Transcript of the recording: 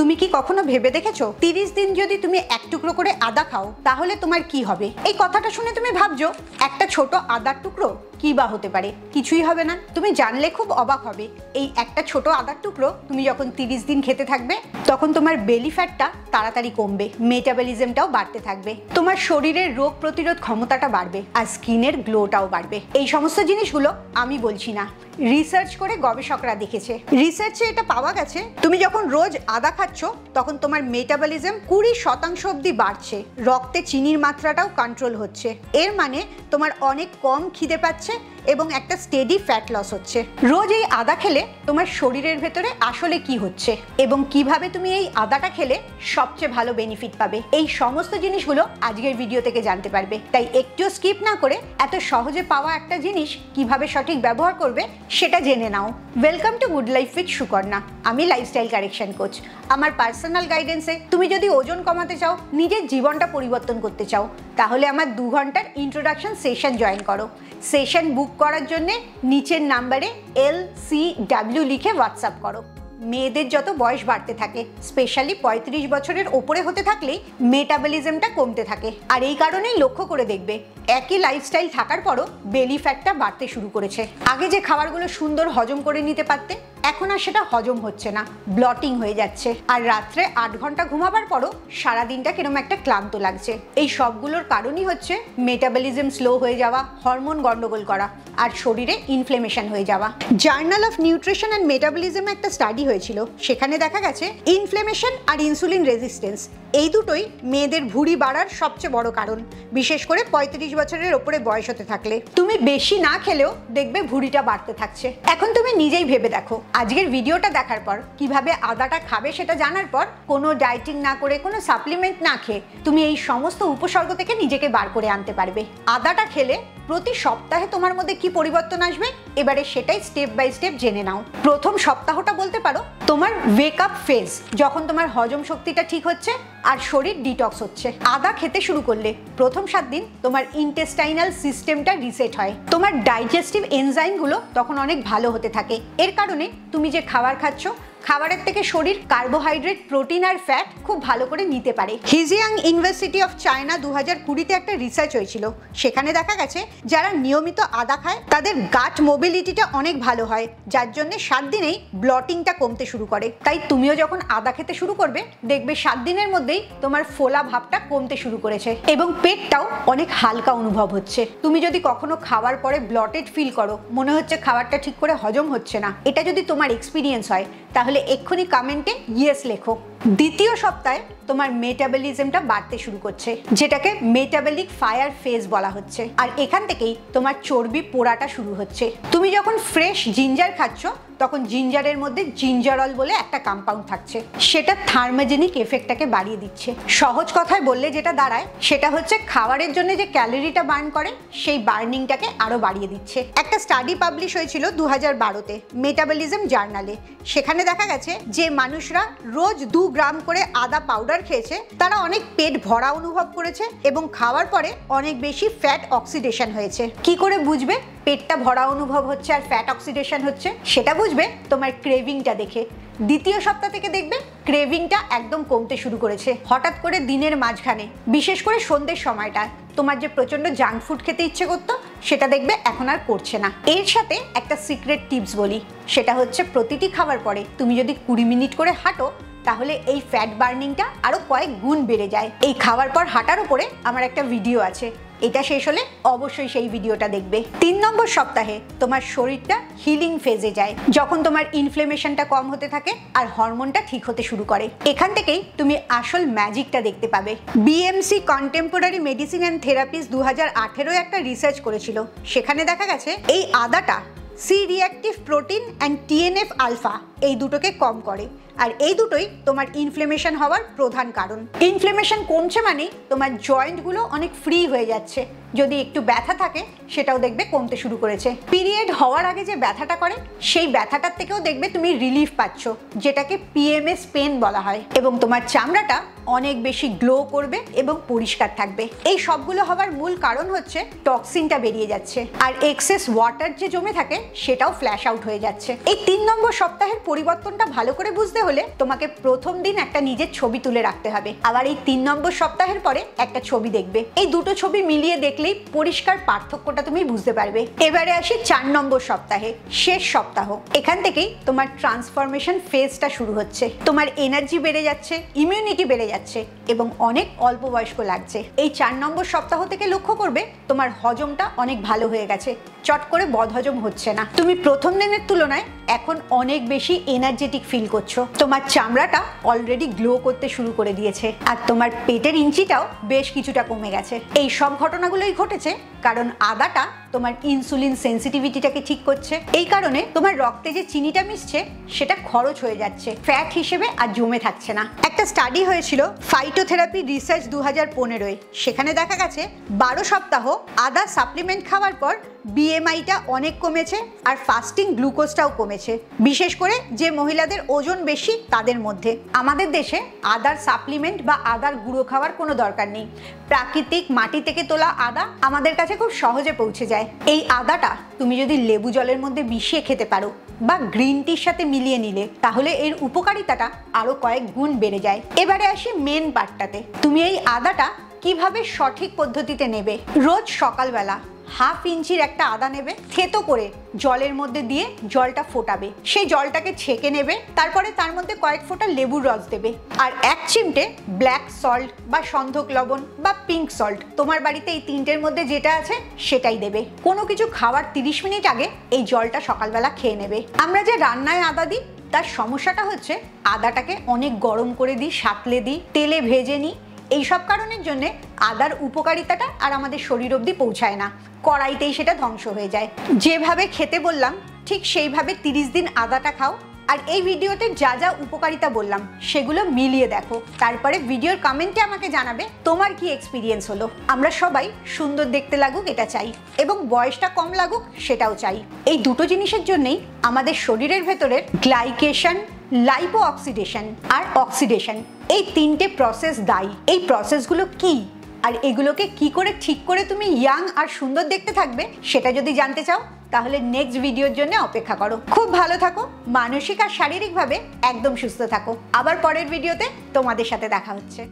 তুমি কি কখনো ভেবে দেখেছো 30 দিন যদি তুমি এক টুকরো করে আদা খাও তাহলে তোমার কি হবে? এই কথাটা শুনে তুমি ভাবছো একটা ছোট আদার টুকরো কি বা হতে পারে? কিছুই হবে না। তুমি জানলে খুব অবাক হবে। এই একটা ছোট আদার টুকরো তুমি যখন 30 দিন খেতে থাকবে তখন তোমার বেলি ফ্যাটটা তাড়াতাড়ি কমবে, মেটাবলিজমটাও বাড়তে থাকবে, তোমার শরীরের রোগ প্রতিরোধ ক্ষমতাটা বাড়বে আর স্কিনের গ্লোটাও বাড়বে। এই সমস্ত জিনিসগুলো আমি বলছি না, রিসার্চ করে গবেষকরা দেখেছে। রিসার্চে এটা পাওয়া গেছে তুমি যখন রোজ আদা খাচ্ছ তখন তোমার মেটাবলিজম 20% অবধি বাড়ছে, রক্তে চিনির মাত্রাটাও কন্ট্রোল হচ্ছে। এর মানে তোমার অনেক কম খিদে পাচ্ছে এবং একটা স্টেডি ফ্যাট লস হচ্ছে। রোজ এই আদা খেলে তোমার শরীরের ভেতরে আসলে কি হচ্ছে এবং কিভাবে তুমি এই আদাটা খেলে সবচেয়ে ভালো বেনিফিট পাবে, এই সমস্ত জিনিসগুলো আজকের ভিডিও থেকে জানতে পারবে। তাই একটুও স্কিপ না করে এত সহজে পাওয়া একটা জিনিস কিভাবে সঠিক ব্যবহার করবে সেটা জেনে নাও। Welcome to good life with Sukarna. আমি লাইফস্টাইল কারেকশন কোচ। আমার পার্সোনাল গাইডেন্সে তুমি যদি ওজন কমাতে চাও, নিজের জীবনটা পরিবর্তন করতে চাও, তাহলে আমার 2 ঘন্টার ইন্ট্রোডাকশন সেশন জয়েন করো। সেশন বুক করার জন্য নিচের নাম্বারে LCW লিখে হোয়াটসঅ্যাপ করো। মেয়েদের যত বয়স বাড়তে থাকে, স্পেশালি 35 বছরের ওপরে হতে থাকলেই মেটাবলিজমটা কমতে থাকে। আর এই কারণেই লক্ষ্য করে দেখবে একই লাইফস্টাইল থাকার পরও বেলি ফ্যাটটা বাড়তে শুরু করেছে। আগে যে খাবারগুলো সুন্দর হজম করে নিতে পারতে, এখন আর সেটা হজম হচ্ছে না, ব্লটিং হয়ে যাচ্ছে। আর রাত্রে 8 ঘন্টা ঘুমাবার পরও সারাদিনটা কিরকম একটা ক্লান্ত লাগছে। এই সবগুলোর কারণই হচ্ছে মেটাবলিজম স্লো হয়ে যাওয়া, হরমোন গন্ডগোল করা আর শরীরে ইনফ্লেমেশন হয়ে যাওয়া। Journal of nutrition and metabolism একটা স্টাডি হয়েছিল, সেখানে দেখা গেছে ইনফ্লেমেশন আর ইনসুলিন রেজিস্ট্যান্স এই দুটোই মেয়েদের ভুঁড়ি বাড়ার সবচেয়ে বড় কারণ, বিশেষ করে 35 বছরের ওপরে বয়স হতে থাকলে। তুমি বেশি না খেলেও দেখবে ভুঁড়িটা বাড়তে থাকছে। এখন তুমি নিজেই ভেবে দেখো, আজকের ভিডিওটা দেখার পর কিভাবে আদাটা খাবে সেটা জানার পর কোনো ডায়েটিং না করে, কোনো সাপ্লিমেন্ট না খেয়ে তুমি এই সমস্ত উপসর্গ থেকে নিজেকে বার করে আনতে পারবে। আদাটা খেলে প্রতি সপ্তাহে তোমার মধ্যে কি পরিবর্তন আসবে এবারে সেটাই স্টেপ বাই স্টেপ জেনে নাও। প্রথম সপ্তাহটা বলতে পারো তোমার ওয়েক আপ ফেজ, যখন তোমার হজম শক্তিটা ঠিক হচ্ছে আর শরীর ডিটক্স হচ্ছে। আদা খেতে শুরু করলে প্রথম 7 দিন তোমার ইন্টেস্টাইনাল সিস্টেমটা রিসেট হয়, তোমার ডাইজেস্টিভ এনজাইমগুলো তখন অনেক ভালো হতে থাকে। এর কারণে তুমি যে খাবার খাচ্ছ, খাবারের থেকে শরীর কার্বোহাইড্রেট, প্রোটিন আর ফ্যাট খুব ভালো করে নিতে পারে। হিজিয়াং ইউনিভার্সিটি অফ চায়না 2020-তে একটা রিসার্চ হয়েছিল, সেখানে দেখা গেছে যারা নিয়মিত আদা খায় তাদের গাট মোবিলিটিটা অনেক ভালো হয়, যার জন্য 7 দিনেই ব্লটিংটা কমতে শুরু করে। তাই তুমিও যখন আদা খেতে শুরু করবে দেখবে 7 দিনের মধ্যেই তোমার ফোলা ভাবটা কমতে শুরু করেছে এবং পেটটাও অনেক হালকা অনুভব হচ্ছে। তুমি যদি কখনো খাওয়ার পরে ব্লটেড ফিল করো, মনে হচ্ছে খাবারটা ঠিক করে হজম হচ্ছে না, এটা যদি তোমার এক্সপিরিয়েন্স হয় তাহলে এক্ষুনি কমেন্টে ইয়েস লেখো। দ্বিতীয় সপ্তাহে তোমার মেটাবলিজমটা বাড়তে শুরু করছে, যেটাকে মেটাবলিক ফায়ার ফেজ বলা হচ্ছে। আর এখান থেকেই তোমার চর্বি পোড়াটা শুরু হচ্ছে। তুমি যখন ফ্রেশ জিঞ্জার খাচ্ছ তখন জিঞ্জারের মধ্যে জিঞ্জারল বলে একটা কম্পাউন্ড থাকছে, সেটা থার্মোজেনিক এফেক্টটাকে বাড়িয়ে দিচ্ছে। সহজ কথায় বললে যেটা দাঁড়ায় সেটা হচ্ছে খাবারের জন্য যে ক্যালোরিটা বার্ন করে সেই বার্নিংটাকে আরো বাড়িয়ে দিচ্ছে। একটা স্টাডি পাবলিশ হয়েছিল 2012-তে মেটাবলিজম জার্নালে, সেখানে দেখা গেছে যে মানুষরা রোজ 2 গ্রাম করে আদা পাউডার খেয়েছে তারা অনেক পেট ভরা অনুভব করেছে এবং খাওয়ার পরে অনেক বেশি ফ্যাট অক্সিডেশন হয়েছে। কি করে বুঝবে পেটটা ভরা অনুভব হচ্ছে আর ফ্যাট অক্সিডেশন হচ্ছে? সেটা বুঝবে তোমার ক্রেভিংটা দেখে। দ্বিতীয় সপ্তাহ থেকে দেখবে ক্রেভিংটা একদম কমতে শুরু করেছে। হঠাৎ করে দিনের মাঝখানে, বিশেষ করে সন্ধ্যের সময়টা তোমার যে প্রচন্ড জাঙ্ক ফুড খেতে ইচ্ছে করতো সেটা দেখবে এখন আর করছে না। এর সাথে একটা সিক্রেট টিপস বলি, সেটা হচ্ছে প্রতিটি খাবার পরে তুমি যদি 20 মিনিট করে হাঁটো তাহলে এই ফ্যাট বার্নিংটা আরো কয়েক গুণ বেড়ে যায়। এই খাওয়ার পর হাঁটার উপরে আমার একটা ভিডিও আছে, এটা শেষ হলে অবশ্যই সেই ভিডিওটা দেখবে। 3 নম্বর সপ্তাহে তোমার শরীরটা হিলিং ফেজে যায়, যখন তোমার ইনফ্লেমেশনটা কম হতে থাকে আর হরমোনটা ঠিক হতে শুরু করে। এখান থেকেই তুমি আসল ম্যাজিকটা দেখতে পাবে। BMC contemporary medicine and therapies 2018 একটা রিসার্চ করেছিল, সেখানে দেখা গেছে এই আদাটা C reactive protein and TNF alpha এই দুটোকে কম করে, আর এই দুটোই তোমার ইনফ্লেমেশন হওয়ার প্রধান কারণ। ইনফ্লেমেশন কমছে মানে তোমার জয়েন্টগুলো অনেক ফ্রি হয়ে যাচ্ছে, যদি একটু ব্যথা থাকে সেটাও দেখবে কমতে শুরু করেছে। পিরিয়ড হওয়ার আগে যে ব্যথাটা করে সেই ব্যথাটার থেকেও দেখবে তুমি রিলিফ পাচ্ছ, যেটাকে পিএমএস পেন বলা হয়, এবং তোমার চামড়াটা অনেক বেশি গ্লো করবে এবং পরিষ্কার থাকবে। এই সবগুলো হওয়ার মূল কারণ হচ্ছে টক্সিনটা বেরিয়ে যাচ্ছে, আর এক্সেস ওয়াটার যে জমে থাকে সেটাও ফ্ল্যাশ আউট হয়ে যাচ্ছে। এই 3 নম্বর সপ্তাহের পরিবর্তনটা ভালো করে বুঝতে হলে তোমাকে প্রথম দিন একটা নিজের ছবি তুলে রাখতে হবে, আবার এই 3 নম্বর সপ্তাহের পরে একটা ছবি দেখবে। এই দুটো ছবি মিলিয়ে দেখলেই পরিষ্কার পার্থক্যটা তুমি বুঝতে পারবে। এবারে আসি 4 নম্বর সপ্তাহে, শেষ সপ্তাহ। এখান থেকেই তোমার ট্রান্সফরমেশন ফেজটা শুরু হচ্ছে। তোমার এনার্জি বেড়ে যাচ্ছে, ইমিউনিটি বেড়ে যাচ্ছে এবং অনেক অল্প বয়স্ক লাগছে। এই 4 নম্বর সপ্তাহ থেকে লক্ষ্য করবে তোমার হজমটা অনেক ভালো হয়ে গেছে, চট করে বদহজম হচ্ছে না। তুমি প্রথম দিনের তুলনায় এখন অনেক বেশি এনার্জেটিক ফিল করছো। তোমার চামড়াটা অলরেডি গ্লো করতে শুরু করে দিয়েছে, আর তোমার পেটের ইঞ্চিটাও বেশ কিছুটা কমে গেছে। এই সব ঘটনাগুলোই ঘটেছে কারণ আদাটা তোমার ইনসুলিন সেন্সিটিভিটিটাকে ঠিক করছে। এই কারণে তোমার রক্তে যে চিনিটা মিশছে সেটা খরচ হয়ে যাচ্ছে, ফ্যাট হিসেবে আর জমে থাকছে না। একটা স্টাডি হয়েছিল ফাইটোথেরাপি রিসার্চ 2015-এ, সেখানে দেখা গেছে 12 সপ্তাহ আদা সাপ্লিমেন্ট খাওয়ার পর বিএমআইটা অনেক কমেছে, আর ফাস্টিং গ্লুকোজটাও কমেছে, বিশেষ করে যে মহিলাদের ওজন বেশি তাদের মধ্যে। আমাদের দেশে আদার সাপ্লিমেন্ট বা আদার গুঁড়ো খাওয়ার কোনো দরকার নেই। প্রাকৃতিক মাটি থেকে তোলা আদা আমাদের কাছে খুব সহজে পৌঁছে যায়। এই আদাটা তুমি যদি লেবু জলের মধ্যে মিশিয়ে খেতে পারো বা গ্রিন টির সাথে মিলিয়ে নিলে, তাহলে এর উপকারিতাটা আরো কয়েক গুণ বেড়ে যায়। এবারে আসি মেন পার্টটাতে। তুমি এই আদাটা কিভাবে সঠিক পদ্ধতিতে নেবে। রোজ সকালবেলা 1/2 ইঞ্চির একটা আদা নেবে, থেতো করে জলের মধ্যে দিয়ে জলটা ফোটাবে, সেই জলটাকে ছেঁকে নেবে, তারপরে তার মধ্যে কয়েক ফোঁটা লেবুর রস দেবে, আর 1 চিমটে ব্ল্যাক সল্ট বা সন্ধক লবণ বা পিঙ্ক সল্ট, তোমার বাড়িতে এই 3টের মধ্যে যেটা আছে সেটাই দেবে। কোনো কিছু খাওয়ার 30 মিনিট আগে এই জলটা সকালবেলা খেয়ে নেবে। আমরা যে রান্নায় আদা দিই তার সমস্যাটা হচ্ছে আদাটাকে অনেক গরম করে দিই, সাঁতলে দিই, তেলে ভেজে নিই। এইসব কারণের জন্য আদার উপকারিতাটা আর আমাদের শরীর অবধি পৌঁছায় না, কড়াইতেই সেটা ধ্বংস হয়ে যায়। যেভাবে খেতে বললাম ঠিক সেইভাবে 30 দিন আদাটা খাও, আর এই ভিডিওতে যা যা উপকারিতা বললাম সেগুলো মিলিয়ে দেখো, তারপরে ভিডিওর কমেন্টে আমাকে জানাবে তোমার কি এক্সপিরিয়েন্স হলো। আমরা সবাই সুন্দর দেখতে লাগুক এটা চাই, এবং বয়সটা কম লাগুক সেটাও চাই। এই দুটো জিনিসের জন্যই আমাদের শরীরের ভেতরের গ্লাইকেশন, লাইপো অক্সিডেশন আর অক্সিডেশন, এই 3টে প্রসেস দায়ী। এই প্রসেসগুলো কি আর এগুলোকে কি করে ঠিক করে তুমি ইয়াং আর সুন্দর দেখতে থাকবে, সেটা যদি জানতে চাও তাহলে নেক্সট ভিডিওর জন্য অপেক্ষা করো। খুব ভালো থাকো, মানসিক আর শারীরিকভাবে একদম সুস্থ থাকো। আবার পরের ভিডিওতে তোমাদের সাথে দেখা হচ্ছে।